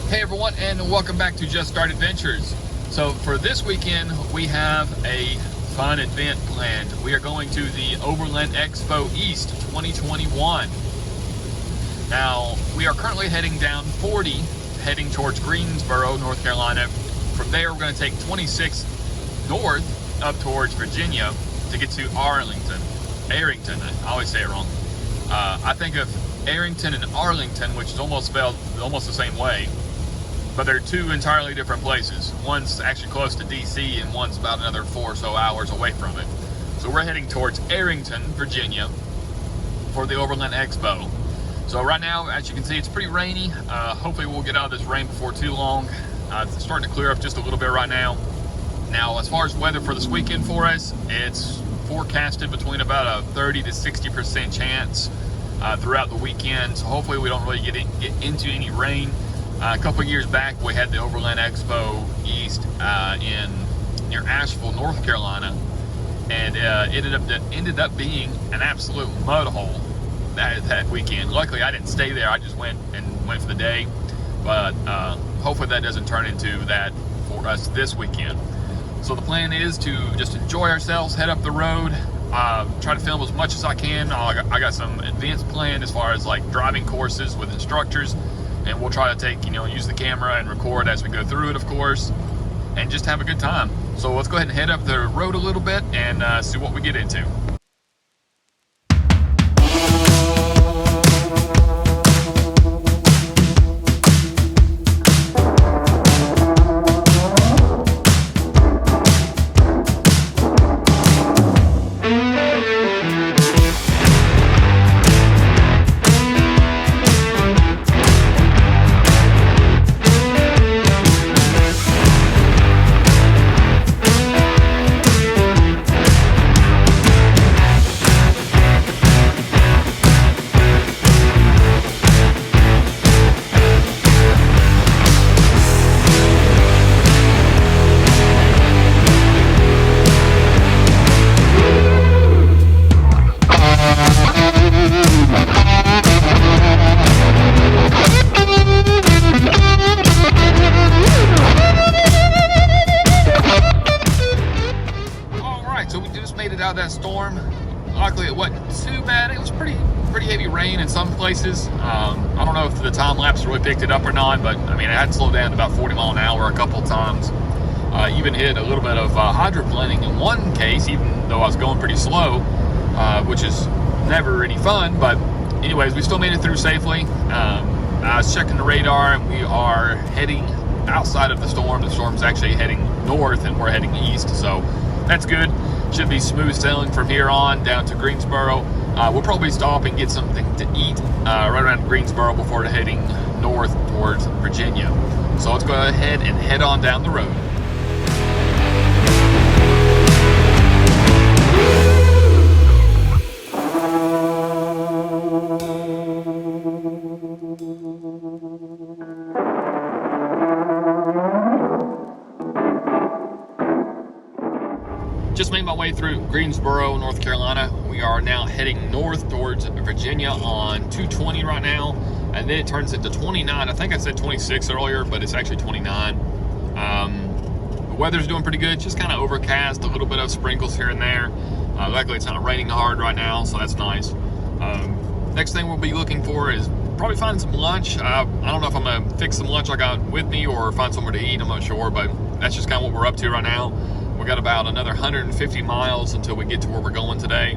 Hey everyone, and welcome back to Just Start Adventures. So for this weekend, we have a fun event planned. We are going to the Overland Expo East 2021. Now, we are currently heading down 40, heading towards Greensboro, North Carolina. From there, we're going to take 26 north up towards Virginia to get to Arrington. I always say it wrong. I think of Arrington and Arlington, which is almost spelled almost the same way, but they're two entirely different places. One's actually close to DC and one's about another 4 or so hours away from it. So we're heading towards Arrington, Virginia for the Overland Expo. So right now, as you can see, it's pretty rainy. Hopefully we'll get out of this rain before too long. It's starting to clear up just a little bit right now. Now, as far as weather for this weekend for us, it's forecasted between about a 30 to 60% chance throughout the weekend. So hopefully we don't really get into any rain. A couple of years back, we had the Overland Expo East near Asheville, North Carolina, and it ended up being an absolute mud hole that weekend. Luckily, I didn't stay there. I just went for the day, but hopefully that doesn't turn into that for us this weekend. So the plan is to just enjoy ourselves, head up the road, try to film as much as I can. I got some events planned as far as like driving courses with instructors. And we'll try to use the camera and record as we go through it, of course, and just have a good time. So let's go ahead and head up the road a little bit and see what we get into. Out of that storm. Luckily it wasn't too bad. It was pretty heavy rain in some places. I don't know if the time lapse really picked it up or not, but I mean, it had slowed down to about 40 miles an hour a couple times. Even hit a little bit of hydroplaning in one case, even though I was going pretty slow, which is never any fun. But anyways, we still made it through safely. I was checking the radar, and we are heading outside of the storm. The storm's actually heading north, and we're heading east, so that's good. Should be smooth sailing from here on down to Greensboro. We'll probably stop and get something to eat right around Greensboro before heading north towards Virginia. So let's go ahead and head on down the road. Just made my way through Greensboro, North Carolina. We are now heading north towards Virginia on 220 right now, and then it turns into 29. I think I said 26 earlier, but it's actually 29. The weather's doing pretty good, just kind of overcast, a little bit of sprinkles here and there. Luckily, it's not raining hard right now, so that's nice. Next thing we'll be looking for is probably find some lunch. I don't know if I'm gonna fix some lunch I got with me or find somewhere to eat. I'm not sure, but that's just kind of what we're up to right now. We got about another 150 miles until we get to where we're going today,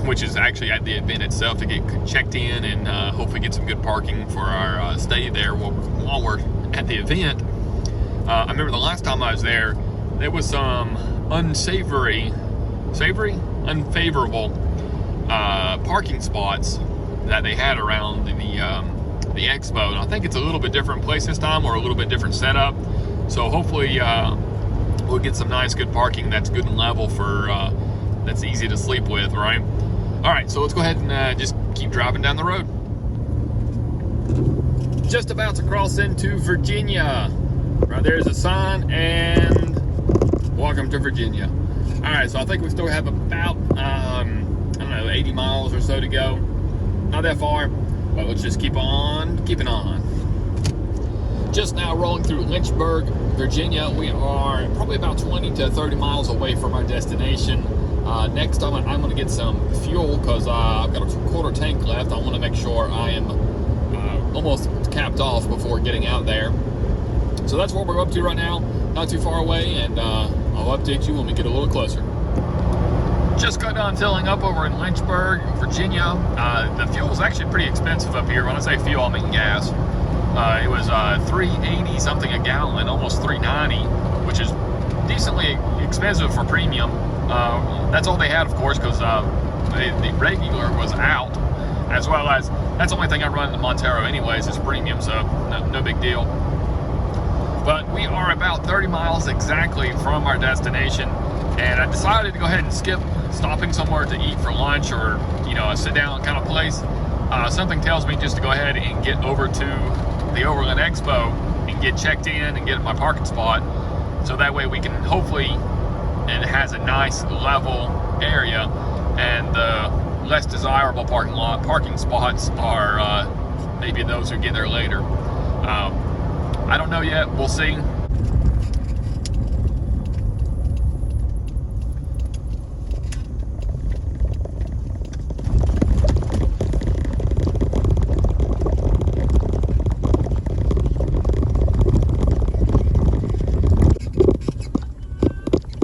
which is actually at the event itself to get checked in and hopefully get some good parking for our stay there while we're at the event. I remember the last time I was there was some unfavorable parking spots that they had around the expo, and I think it's a little bit different place this time, or a little bit different setup. So hopefully we'll get some nice good parking that's good and level for that's easy to sleep with, right? All right, so let's go ahead and just keep driving down the road. Just about to cross into Virginia. Right there's a sign, and welcome to Virginia. All right, so I think we still have about I don't know, 80 miles or so to go. Not that far, but let's just keep on keeping on. going through Lynchburg, Virginia. We are probably about 20 to 30 miles away from our destination. Next I'm going to get some fuel because I've got a quarter tank left. I want to make sure I am almost capped off before getting out there. So that's what we're up to right now. Not too far away, and I'll update you when we get a little closer. Just got done filling up over in Lynchburg, Virginia. The fuel is actually pretty expensive up here. When I say fuel, I mean gas. It was $3.80 something a gallon, almost $3.90, which is decently expensive for premium. That's all they had, of course, because the regular was out, as well as that's the only thing I run in the Montero anyways is premium, so no big deal. But we are about 30 miles exactly from our destination, and I decided to go ahead and skip stopping somewhere to eat for lunch or, you know, a sit down kind of place. Something tells me just to go ahead and get over to the Overland Expo and get checked in and get my parking spot, so that way we can hopefully, and it has a nice level area, and the less desirable parking spots are maybe those who get there later. I don't know yet, we'll see.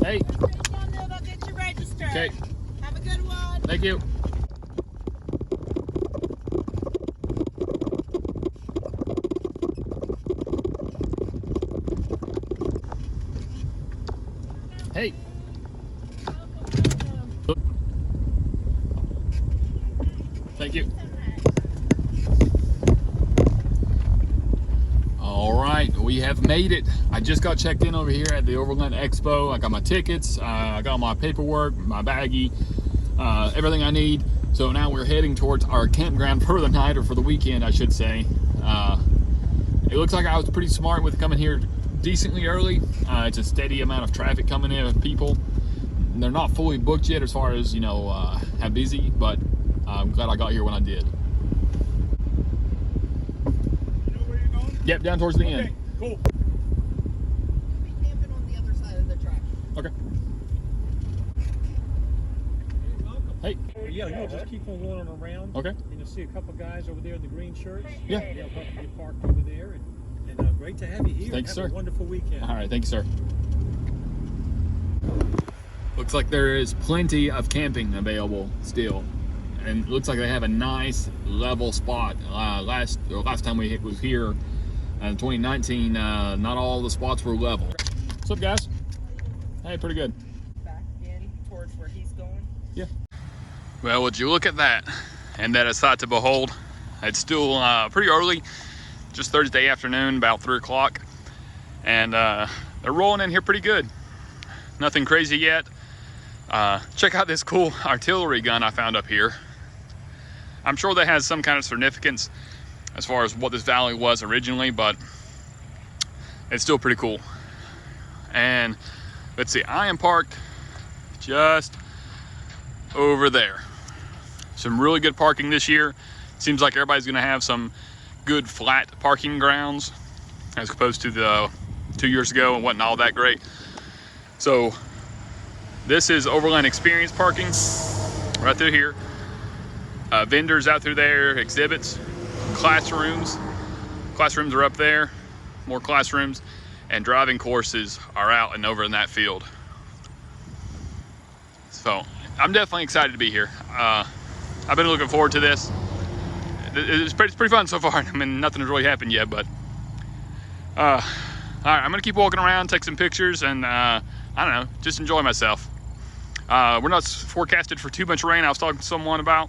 Hey. They'll get you registered. Okay. Have a good one. Thank you. Hey. Thank you. All right, we have made it. I just got checked in over here at the Overland Expo. I got my tickets, I got my paperwork, my baggie, everything I need. So now we're heading towards our campground for the night, or for the weekend, I should say. It looks like I was pretty smart with coming here decently early. It's a steady amount of traffic coming in of people. They're not fully booked yet as far as, you know, how busy, but I'm glad I got here when I did. You know where you're going? Yep, down towards the Okay, end. cool. We'll be camping on the other side of the track. Okay. Hey, welcome. Hey. Yeah, you'll just keep on going around. Okay. And you'll see a couple guys over there in the green shirts. Yeah. They'll help you parked over there. And great to have you here. Thanks, have sir. a wonderful weekend. All right, thank you, sir. Looks like there is plenty of camping available still, and it looks like they have a nice level spot. Last time we was here in 2019, not all the spots were level. What's up, guys? Hey, pretty good. Back in towards where he's going. Yeah. Well, would you look at that, and that is sight to behold. It's still pretty early, just Thursday afternoon, about 3 o'clock, and they're rolling in here pretty good. Nothing crazy yet. Check out this cool artillery gun I found up here. I'm sure that has some kind of significance as far as what this valley was originally, but it's still pretty cool. And let's see, I am parked just over there. Some really good parking this year. Seems like everybody's gonna have some good flat parking grounds as opposed to the 2 years ago and wasn't all that great. So this is Overland Experience parking right through here. Vendors out through there, exhibits, classrooms. Classrooms are up there, more classrooms, and driving courses are out and over in that field. So I'm definitely excited to be here. I've been looking forward to this. It's pretty fun so far. I mean, nothing has really happened yet, but all right, I'm gonna keep walking around, take some pictures, and I don't know, just enjoy myself. We're not forecasted for too much rain. I was talking to someone about,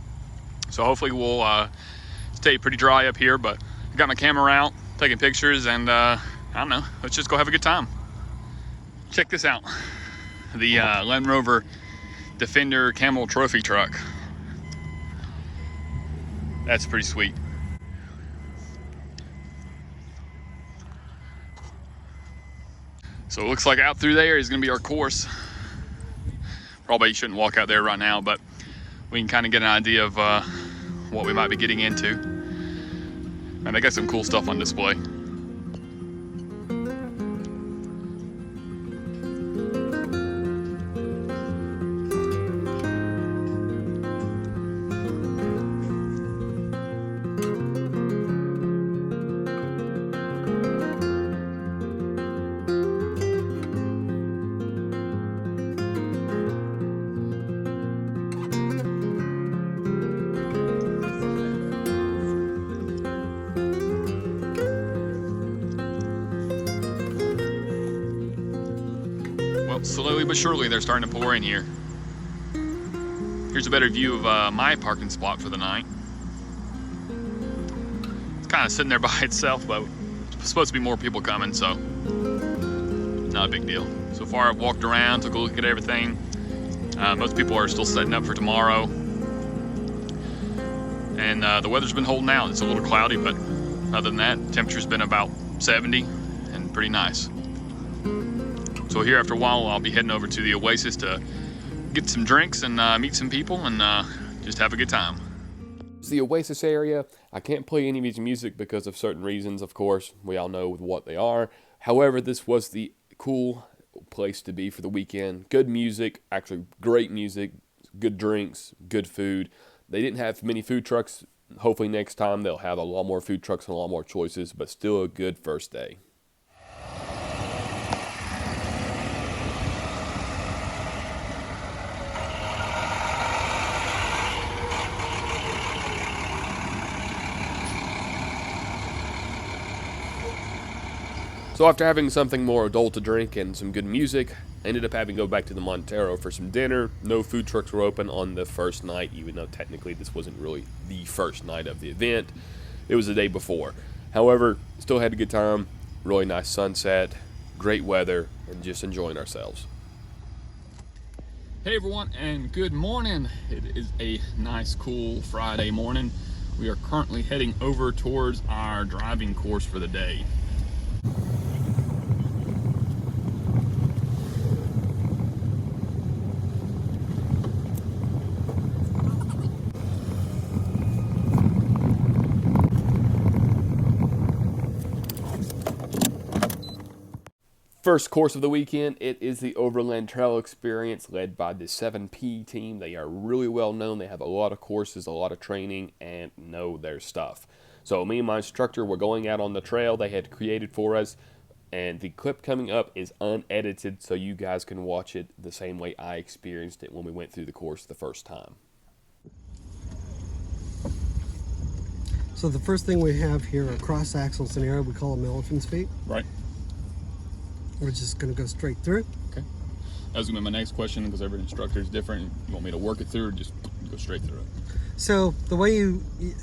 so hopefully we'll stay pretty dry up here. But I got my camera out, taking pictures, and I don't know, let's just go have a good time. Check this out, the Land Rover Defender Camel Trophy truck. That's pretty sweet. So it looks like out through there is gonna be our course. Probably shouldn't walk out there right now, but we can kind of get an idea of what we might be getting into. And they got some cool stuff on display. slowly but surely they're starting to pour in here. Here's a better view of my parking spot for the night. It's kind of sitting there by itself, but it's supposed to be more people coming, so not a big deal. So far I've walked around, took a look at everything. Most people are still setting up for tomorrow. And the weather's been holding out. It's a little cloudy, but other than that, temperature's been about 70 and pretty nice. So here after a while, I'll be heading over to the Oasis to get some drinks and meet some people and just have a good time. It's the Oasis area. I can't play any of his music because of certain reasons, of course. We all know what they are. However, this was the cool place to be for the weekend. Good music, actually great music, good drinks, good food. They didn't have many food trucks. Hopefully next time they'll have a lot more food trucks and a lot more choices, but still a good first day. So after having something more adult to drink and some good music, I ended up having to go back to the Montero for some dinner. No food trucks were open on the first night, even though technically this wasn't really the first night of the event. It was the day before. However, still had a good time, really nice sunset, great weather, and just enjoying ourselves. Hey everyone, and good morning. It is a nice, cool Friday morning. We are currently heading over towards our driving course for the day. First course of the weekend, it is the Overland Trail Experience led by the 7P team. They are really well known. They have a lot of courses, a lot of training, and know their stuff. So me and my instructor were going out on the trail they had created for us, and the clip coming up is unedited, so you guys can watch it the same way I experienced it when we went through the course the first time. So the first thing we have here are cross axles in air. We call them elephant's feet. Right. We're just going to go straight through. Okay. That was going to be my next question, because every instructor is different. You want me to work it through or just go straight through it? So the way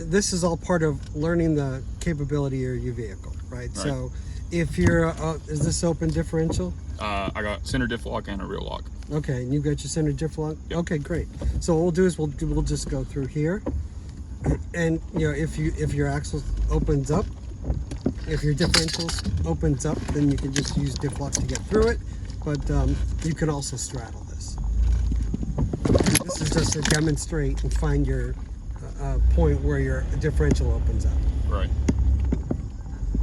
this is all part of learning the capability of your vehicle, right? So if you're, is this open differential? I got center diff lock and a rear lock. Okay, and you got your center diff lock? Yep. Okay, great. So what we'll do is we'll just go through here. And you know, if your axle opens up, if your differentials opens up, then you can just use diff lock to get through it. But you can also straddle this. This is just to demonstrate and find your point where your differential opens up. Right.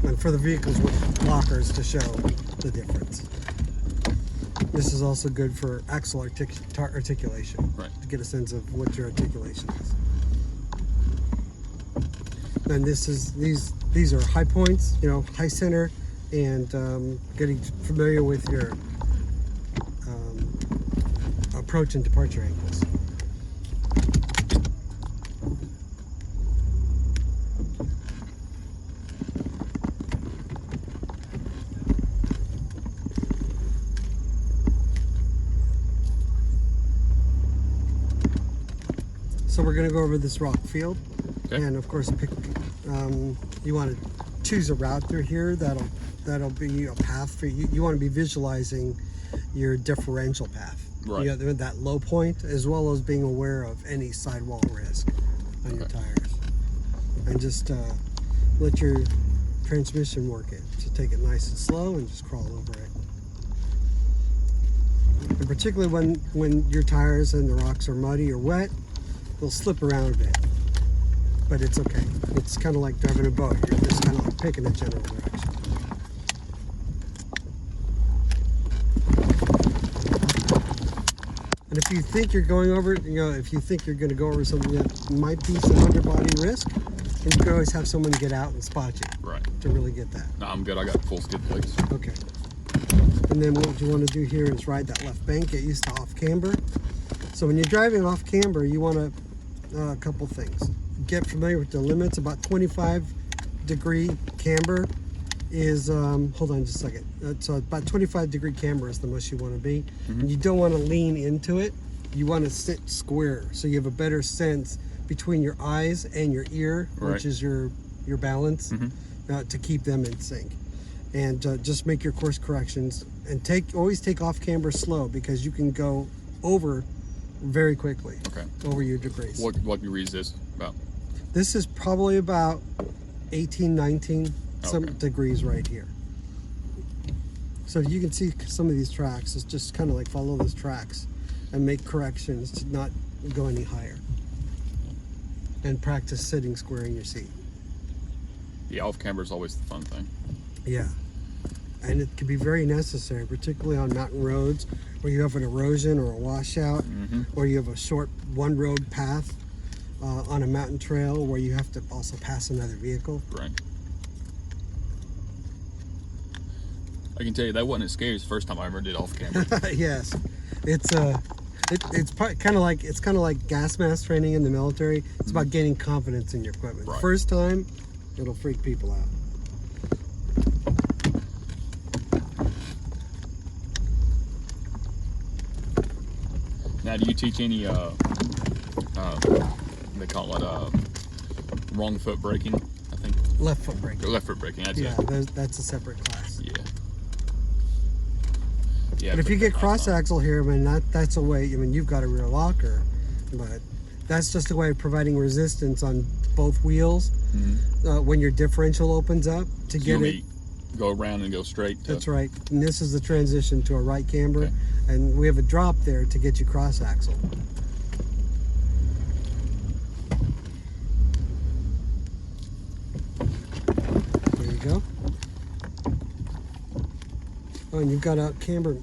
And for the vehicles with lockers to show the difference. This is also good for axle articulation. Right. To get a sense of what your articulation is. And these are high points, you know, high center, and getting familiar with your approach and departure angles. So we're going to go over this rock field. Okay. And of course, pick. You want to choose a route through here that'll be a path for you. You want to be visualizing your differential path. Right. You know, that low point, as well as being aware of any sidewall risk on your tires, and just let your transmission work it. So take it nice and slow and just crawl over it. And particularly when your tires and the rocks are muddy or wet, they'll slip around a bit. But it's okay. It's kind of like driving a boat. You're just kind of like picking a general direction. And if you think you're going over, if you think you're going to go over something that might be some underbody risk, then you can always have someone get out and spot you. Right. To really get that. No, I'm good. I got full skid plates. Okay. And then what you want to do here is ride that left bank. Get used to off camber. So when you're driving off camber, you want to a couple things. Get familiar with the limits. About 25-degree camber is, hold on just a second. So about 25-degree camber is the most you want to be. And you don't want to lean into it. You want to sit square, so you have a better sense between your eyes and your ear, which is your balance, to keep them in sync. And just make your course corrections, and always take off camber slow, because you can go over very quickly. Over your degrees. What degree is this about? This is probably about 18, 19 some degrees right here. So you can see some of these tracks. It's just kind of like follow those tracks and make corrections to not go any higher. And practice sitting square in your seat. Yeah, off camber is always the fun thing. Yeah. And it can be very necessary, particularly on mountain roads where you have an erosion or a washout, or you have a short one road path on a mountain trail where you have to also pass another vehicle. Right. I can tell you that wasn't as scary as the first time I ever did off camber. Yes, it's kind of like gas mask training in the military. It's about gaining confidence in your equipment. Right. First time, it'll freak people out. Now, do you teach any they call it wrong foot braking? I think Left foot braking. left foot braking. That's Yeah, it. that's a separate class. Yeah. Yeah. But if you get cross axle. axle here, I mean that's a way. I mean, you've got a rear locker, but that's just a way of providing resistance on both wheels when your differential opens up to get it. Go around and go straight. That's right. And this is the transition to a right camber, Okay. and we have a drop there to get you cross axle. There you go. Oh, and you've got a camber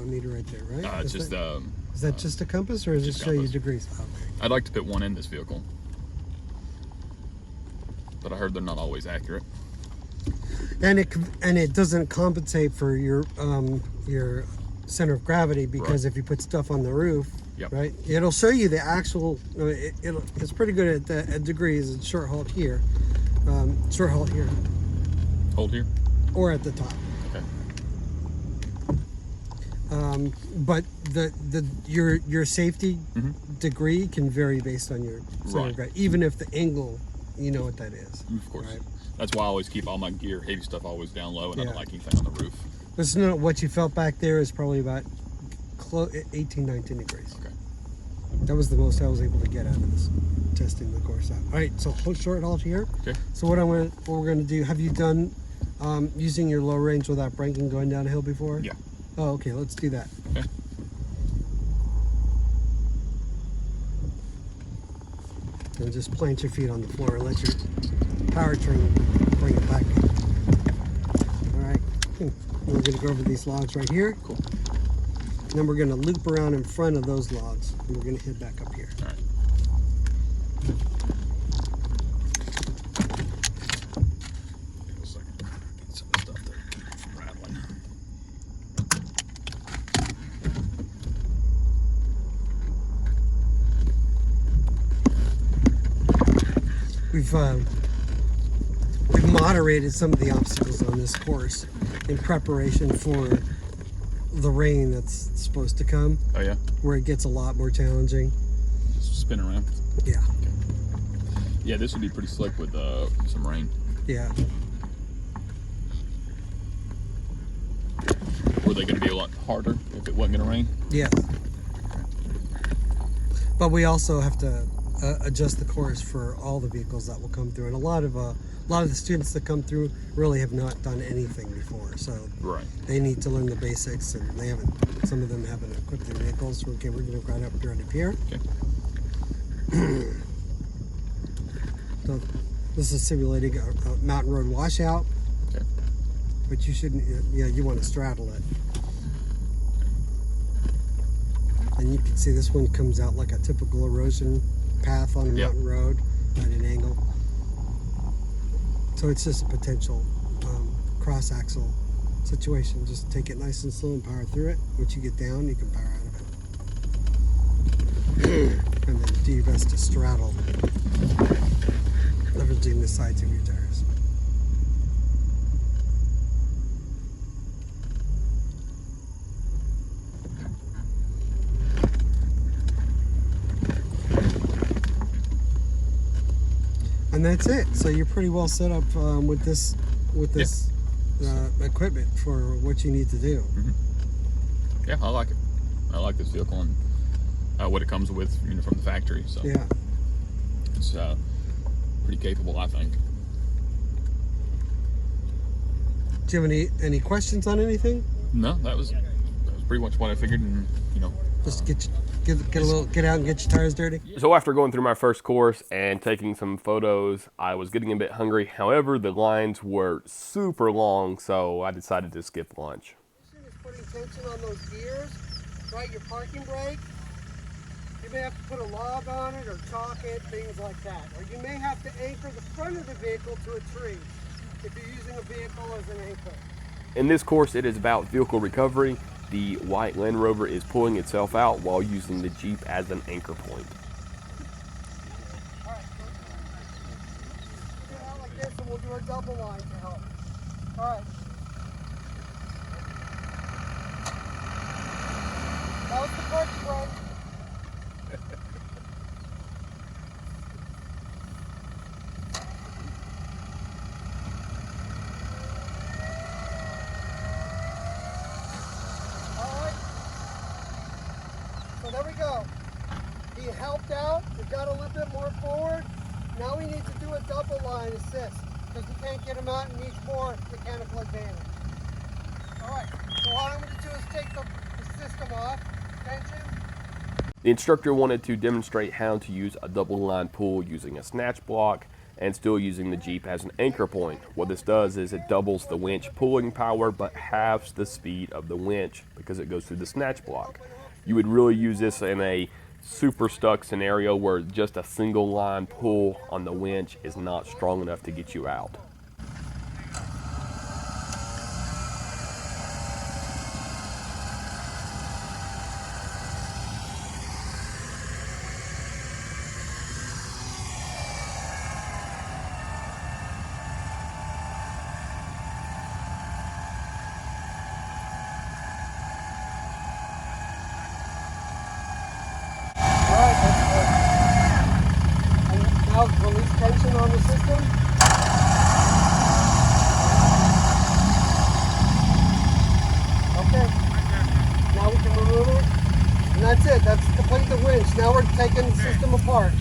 meter right there, right? It's just Is that just a compass, or does it just show you compass. degrees? Okay. I'd like to put one in this vehicle, but I heard they're not always accurate. And it doesn't compensate for your center of gravity, because if you put stuff on the roof, right, it'll show you the actual. It's pretty good at degrees. It's short halt here, Hold here. or at the top. Okay. But your safety degree can vary based on your center of gravity, even if the angle, you know what that is. Of course. Right? That's why I always keep all my gear, heavy stuff, always down low, and I don't like anything on the roof. Listen to what you felt back there is probably about 18, 19 degrees. Okay. That was the most I was able to get out of this, testing the course out. All right, so short halt here. Okay. So what we're gonna do? Have you done using your low range without braking going down a hill before? Yeah. Oh, okay. Let's do that. Okay. And just plant your feet on the floor and let your powertrain bring it back. All right. We're gonna go over these logs right here. Cool. Then we're gonna loop around in front of those logs, and we're gonna head back up here. All right. Give me a second. Get some stuff there from rattling. We've moderated some of the obstacles on this course in preparation for the rain that's supposed to come, Oh yeah. where it gets a lot more challenging. Just spin around. Yeah, Yeah, this would be pretty slick with some rain. yeah. Were they going to be a lot harder if it wasn't going to rain? Yes. But we also have to adjust the course for all the vehicles that will come through, and a lot of the students that come through really have not done anything before, so Right. they need to learn the basics, and they haven't. Some of them haven't equipped their vehicles. So, okay, we're going to ride up here. Okay. So this is simulating a mountain road washout, Okay. but you shouldn't. Yeah, you want to straddle it. And you can see this one comes out like a typical erosion path on a mountain road at an angle. So it's just a potential cross axle situation. Just take it nice and slow and power through it. Once you get down, you can power out of it. And then do your best to straddle, leveraging the sides of your tires. And that's it. So you're pretty well set up with this equipment for what you need to do. Yeah, I like it. I like this vehicle and what it comes with, you know, from the factory. So Yeah. it's pretty capable, I think. Do you have any questions on anything? No, that was pretty much what I figured, and you know, Just get out and get your tires dirty. So after going through my first course and taking some photos, I was getting a bit hungry. However, the lines were super long, so I decided to skip lunch. Is putting tension on those gears, right? Your parking brake. You may have to put a log on it or chalk it, things like that. Or you may have to anchor the front of the vehicle to a tree if you're using a vehicle as an anchor. In this course, it is about vehicle recovery. The white Land Rover is pulling itself out while using the Jeep as an anchor point. All right, get out like this and we'll do a double line to help. All right. That was the parking brake. So there we go. He helped out. We got a little bit more forward. Now we need to do a double line assist because we can't get him out and needs more mechanical advantage. All right. So what I'm going to do is take the system off. Tension. The instructor wanted to demonstrate how to use a double line pull using a snatch block and still using the Jeep as an anchor point. What this does is it doubles the winch pulling power but halves the speed of the winch because it goes through the snatch block. You would really use this in a super stuck scenario where just a single line pull on the winch is not strong enough to get you out. Now release tension on the system. Okay. Now we can remove it. And that's it. That's complete the winch. Now we're taking the system apart.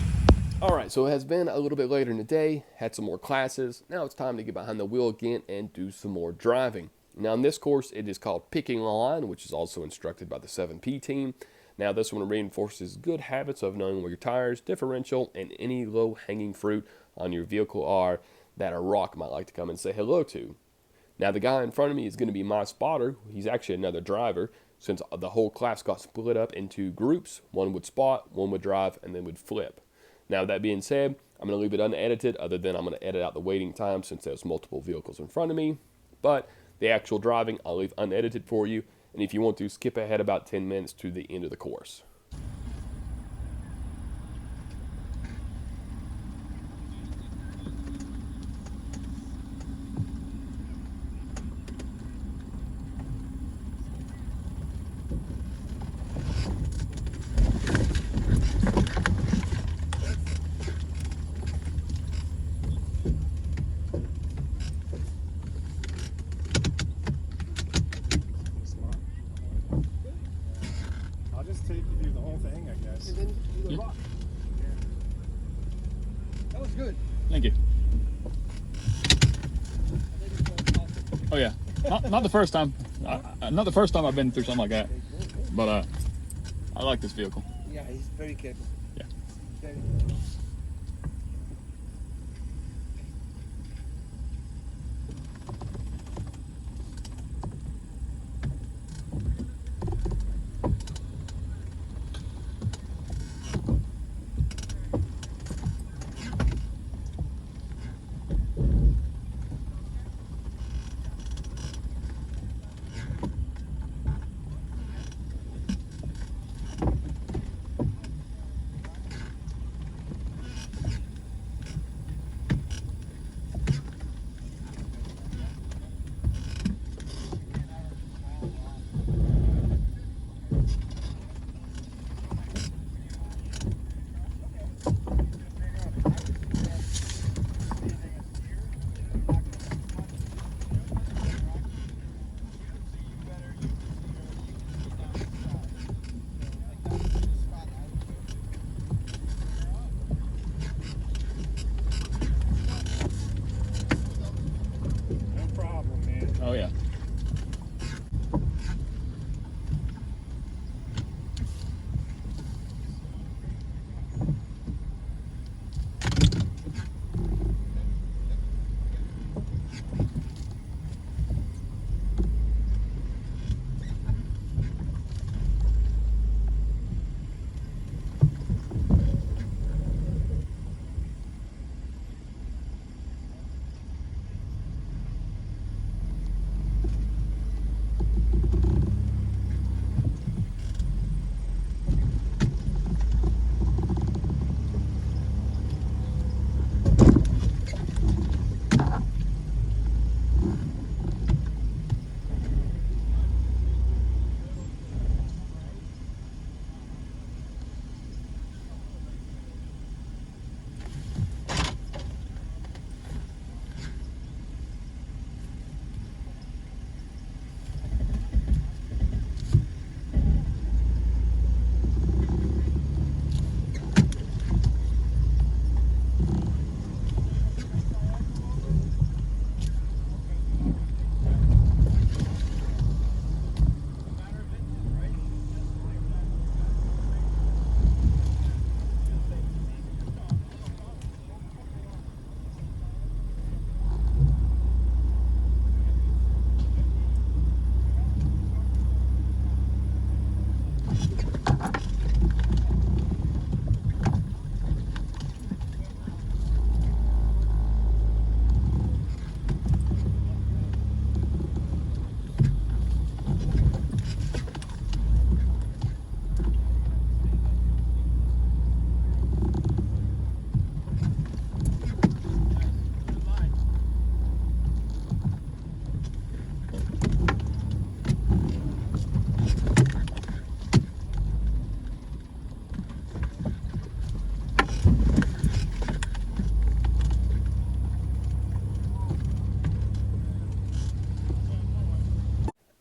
Alright, so it has been a little bit later in the day, had some more classes. Now it's time to get behind the wheel again and do some more driving. Now in this course, it is called Picking Line, which is also instructed by the 7P team. Now this one reinforces good habits of knowing where your tires, differential, and any low-hanging fruit on your vehicle are that a rock might like to come and say hello to. Now the guy in front of me is going to be my spotter. He's actually another driver, since the whole class got split up into groups. One would spot, one would drive, and then would flip. Now that being said, I'm going to leave it unedited, other than I'm going to edit out the waiting time since there's multiple vehicles in front of me. But the actual driving I'll leave unedited for you. And if you want to, skip ahead about 10 minutes to the end of the course. I'll just take you through the whole thing, I guess. And then do the rock. That was good. thank you. Oh yeah, not the first time. Not the first time I've been through something like that. But I like this vehicle. Yeah, he's very capable. Yeah. Very.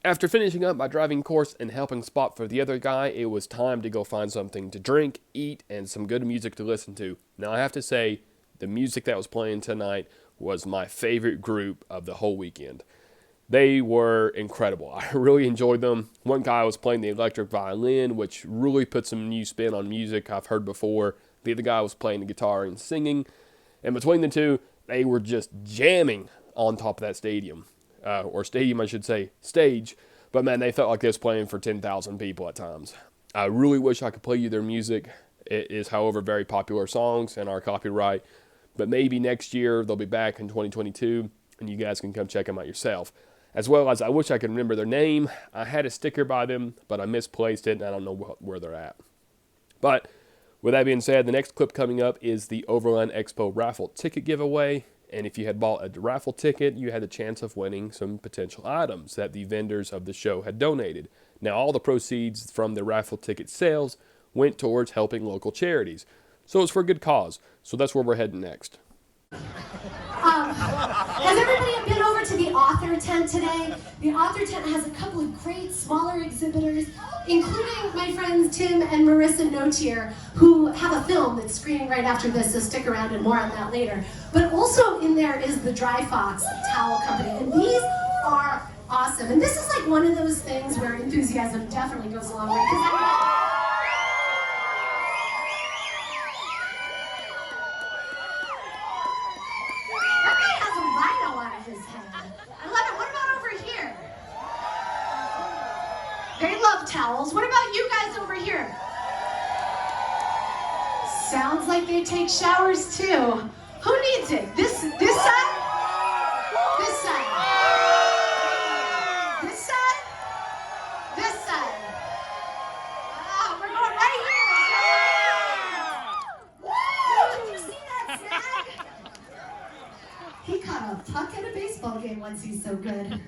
After finishing up my driving course and helping spot for the other guy, it was time to go find something to drink, eat, and some good music to listen to. Now, I have to say, the music that was playing tonight was my favorite group of the whole weekend. They were incredible. I really enjoyed them. One guy was playing the electric violin, which really put some new spin on music I've heard before. The other guy was playing the guitar and singing. And between the two, they were just jamming on top of that stadium. Or stadium, I should say, stage. But man, they felt like they was playing for 10,000 people at times. I really wish I could play you their music. It is, however, very popular songs and our copyright. But maybe next year they'll be back in 2022, and you guys can come check them out yourself. As well as I wish I could remember their name. I had a sticker by them, but I misplaced it, and I don't know where they're at. But with that being said, the next clip coming up is the Overland Expo raffle ticket giveaway. And if you had bought a raffle ticket, you had the chance of winning some potential items that the vendors of the show had donated. Now, all the proceeds from the raffle ticket sales went towards helping local charities. So it's for a good cause. So that's where we're heading next. Has everybody been over to the author tent today? The author tent has a couple of great smaller exhibitors, including my friends Tim and Marissa Notier, who have a film that's screening right after this, so stick around and more on that later. But also in there is the Dry Fox Towel Company, and these are awesome. And this is like one of those things where enthusiasm definitely goes a long way. They love towels. What about you guys over here? Sounds like they take showers too. Who needs it? This side? This side? This side? This side? Oh, we're going right here. Woo! Did you see that snag? He caught a puck at a baseball game once. He's so good.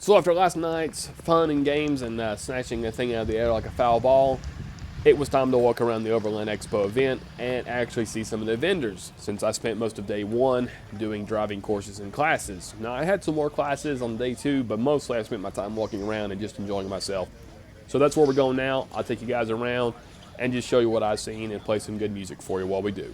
So after last night's fun and games and snatching a thing out of the air like a foul ball, it was time to walk around the Overland Expo event and actually see some of the vendors, since I spent most of day one doing driving courses and classes. Now, I had some more classes on day two, but mostly I spent my time walking around and just enjoying myself. So that's where we're going now. I'll take you guys around and just show you what I've seen and play some good music for you while we do.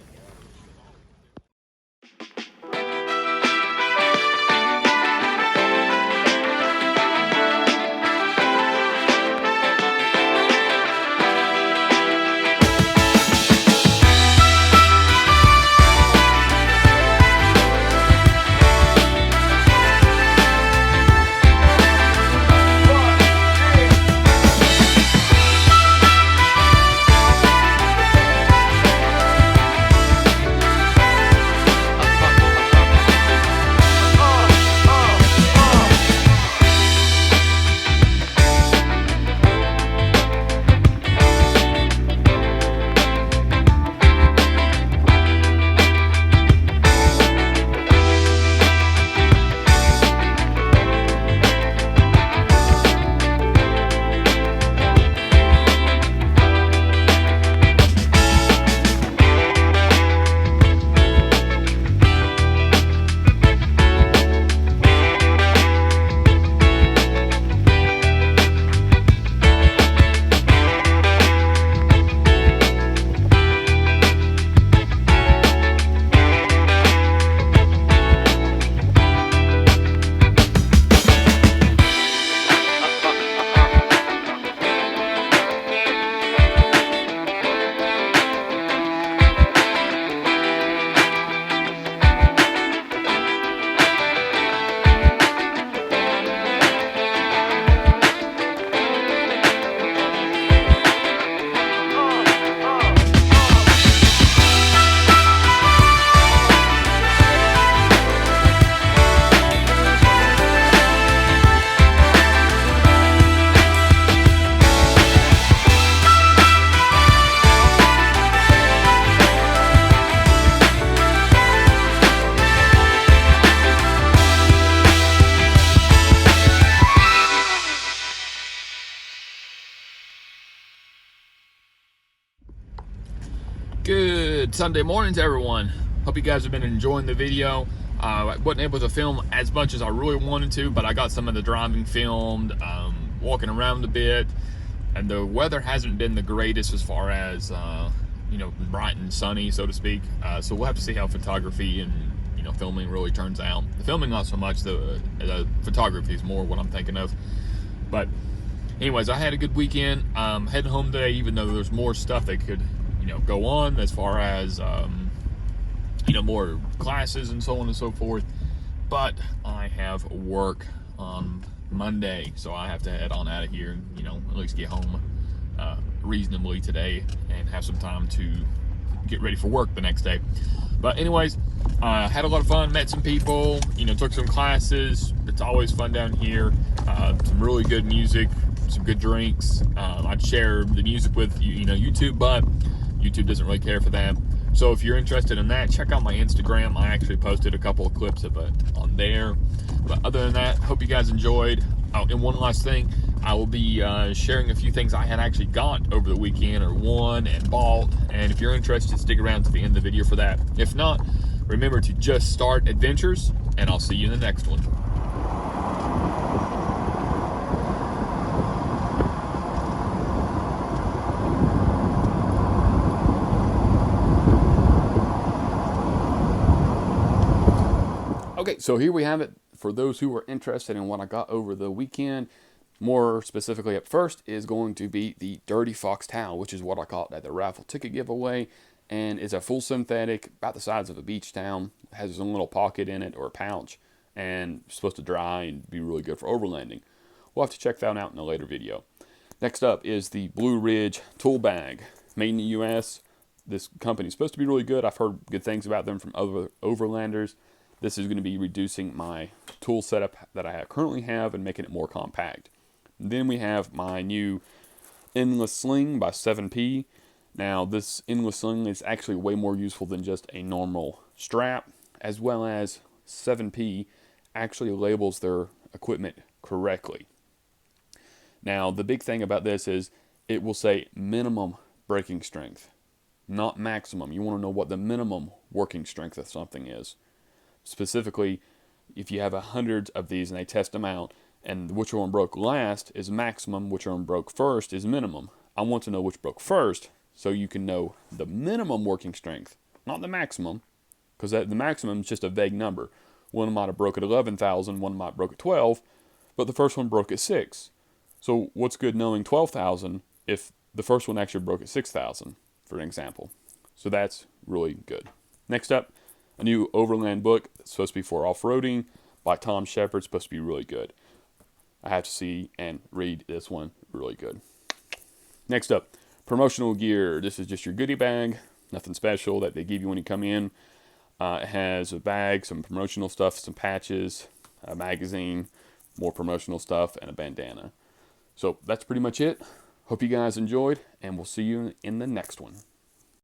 Good Sunday morning to everyone. Hope you guys have been enjoying the video. I wasn't able to film as much as I really wanted to, but I got some of the driving filmed, walking around a bit, and the weather hasn't been the greatest as far as, you know, bright and sunny, so to speak. So we'll have to see how photography and, you know, filming really turns out. The filming not so much, the photography is more what I'm thinking of. But anyways, I had a good weekend. Heading home today, even though there's more stuff that could, you know, go on as far as, you know, more classes and so on and so forth. But I have work on Monday, so I have to head on out of here and, you know, at least get home reasonably today and have some time to get ready for work the next day. But anyways, had a lot of fun, met some people, you know, took some classes. It's always fun down here. Some really good music, some good drinks. I'd share the music with you know, YouTube, but YouTube doesn't really care for that. So if you're interested in that, check out my Instagram. I actually posted a couple of clips of it on there. But other than that, hope you guys enjoyed. Oh, and one last thing, I will be sharing a few things I had actually got over the weekend, or won and bought. And if you're interested, stick around to the end of the video for that. If not, remember to just start adventures, and I'll see you in the next one. Okay, so here we have it. For those who are interested in what I got over the weekend, more specifically at first, is going to be the Dirty Fox towel, which is what I caught at the raffle ticket giveaway, and is a full synthetic, about the size of a beach towel. It has its own little pocket in it, or a pouch, and it's supposed to dry and be really good for overlanding. We'll have to check that out in a later video. Next up is the Blue Ridge tool bag, made in the U.S. This company is supposed to be really good. I've heard good things about them from other overlanders. This is going to be reducing my tool setup that I currently have and making it more compact. Then we have my new endless sling by 7P. Now this endless sling is actually way more useful than just a normal strap, as well as 7P actually labels their equipment correctly. Now the big thing about this is it will say minimum braking strength, not maximum. You want to know what the minimum working strength of something is. Specifically, if you have 100 of these and they test them out, and which one broke last is maximum, which one broke first is minimum. I want to know which broke first, so you can know the minimum working strength, not the maximum, because the maximum is just a vague number. One might have broke at 11,000, one might have broke at 12, but the first one broke at 6. So what's good knowing 12,000 if the first one actually broke at 6,000, for an example. So that's really good. Next up, a new Overland book that's supposed to be for off-roading by Tom Shepard. It's supposed to be really good. I have to see and read this one. Really good. Next up, Promotional Gear. This is just your goodie bag. Nothing special that they give you when you come in. It has a bag, some promotional stuff, some patches, a magazine, more promotional stuff, and a bandana. So that's pretty much it. Hope you guys enjoyed, and we'll see you in the next one.